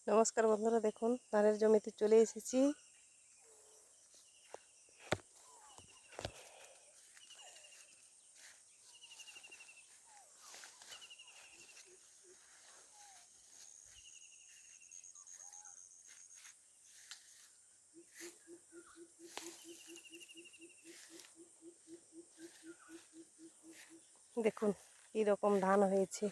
নমস্কার বন্ধুরা, দেখুন ধানের জমিতে চলে এসেছি। দেখুন কি রকম ধান হয়েছে।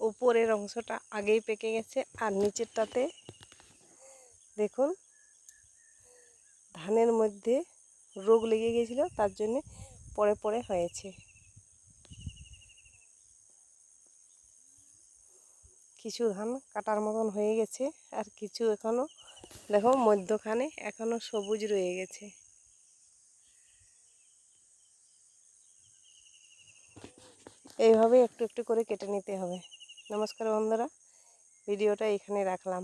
উপরের অংশটা আগেই পেকে গেছে, আর নিচেরটাতে দেখুন ধানের মধ্যে রোগ লেগে গেছিল, তার জন্য পরে পরে হয়েছে। কিছু ধান কাটার মতন হয়ে গেছে, আর কিছু এখনো দেখো মধ্যখানে এখনো সবুজ রয়ে গেছে। এইভাবে একটু একটু করে কেটে নিতে হবে। নমস্কার বন্ধুরা, ভিডিওটা এখানে রাখলাম।